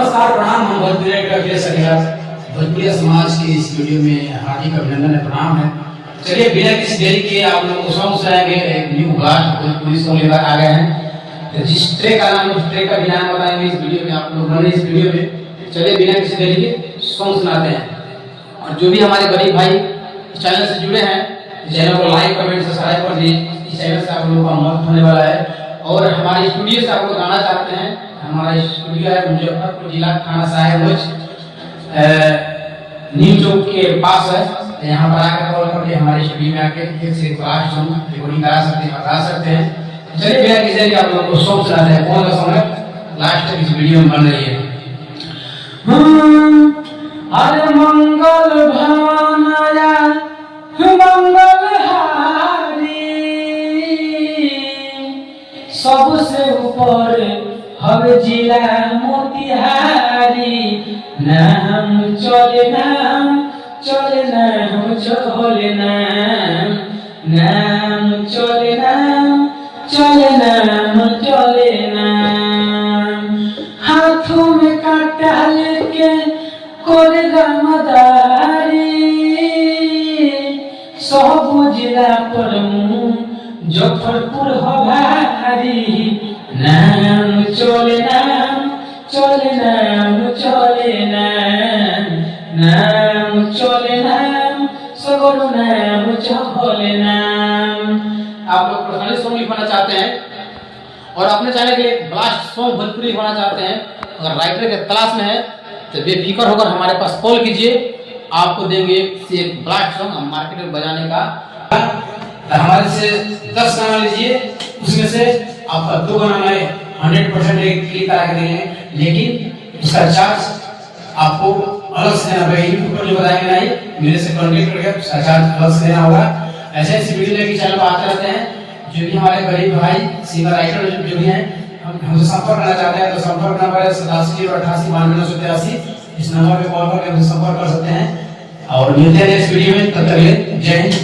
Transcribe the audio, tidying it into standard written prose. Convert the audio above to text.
नमस्कार प्रणाम। हम भोजपुरी समाज की इस वीडियो में हार्दिक अभिनंदन है, प्रणाम है। चलिए बिना किसी देरी के आप लोगों को सॉन्ग सुनाएंगे। एक न्यू ब्लास्ट भोजपुरी सॉन्ग लेकर आ गए हैं। तो जिस ट्रैक का नाम, उस ट्रैक का भी नाम बताएंगे इस वीडियो में आप लोग इस वीडियो में। चलिए बिना किसी देरी के सॉन्ग सुनाते हैं। और जो भी हमारे गरीब भाई चैनल से जुड़े हैं, चैनल को लाइक कमेंट सब्सक्राइब कर दीजिए। इस चैनल से आप लोगों का मदद होने वाला है। और हमारे स्टूडियो से आप लोग गाना चाहते हैं, हमारा स्टूडियो है मुजफ्फरपुर जिला, थाना साहेबगंज, न्यू चौक के पास है। यहाँ पर आकर कॉल करके हमारे स्टूडियो में आके एक से एक लास्ट सॉन्ग रिकॉर्डिंग करा सकते हैं, बता सकते हैं। चलिए बिना किसी देरी के आप लोगों को सॉन्ग सुनाते हैं। कौन सा सॉन्ग है लास्ट तक इस वीडियो में बन रही है। अरे मंगल भावनाया मंगल हारी, सबसे ऊपर हवे जिला मोतिहारी। नाम चले नाम चले नाम चले नाम, नाम चले नाम चले नाम चले नाम। हाथों में कांटा लेके कोरे दामदारी, सब जिला पर मुजफ्फरपुर हमारी। नाम चले नाम चले नाम चले नाम, नाम चले नाम सगरो नाम चले नाम। आप लोग पर्सनली सॉन्ग लिखवाना चाहते हैं और अपने चैनल के लिए ब्लास्ट सॉन्ग भोजपुरी लिखवाना चाहते हैं, अगर राइटर के तलाश में है तो बेफिक्र होकर हमारे पास कॉल कीजिए। आपको देंगे एक ब्लास्ट सॉन्ग मार्केट में बजाने का। हमारे से 10 गाना लीजिए, उसमें से आपका 2 गाना मैं 100% क्लिक करा के देंगे, लेकिन उसका चार्ज आपको अलग से देना पड़ेगा। यूट्यूब पर जो बताएंगे नहीं, मेरे से कॉन्टेक्ट करके उसका चार्ज अलग से देना होगा। ऐसे ऐसे वीडियो लेके चैनल पर आते रहते हैं। जो भी हमारे गरीब भाई सिंगर राइटर जो भी हैं, हमसे संपर्क करना चाहते हैं तो संपर्क नंबर है 87 और 88 92 983। इस नंबर पे कॉल करके हमसे संपर्क कर सकते हैं। और मिलते हैं नेक्स्ट वीडियो में, तब तक के लिए जय हिंद।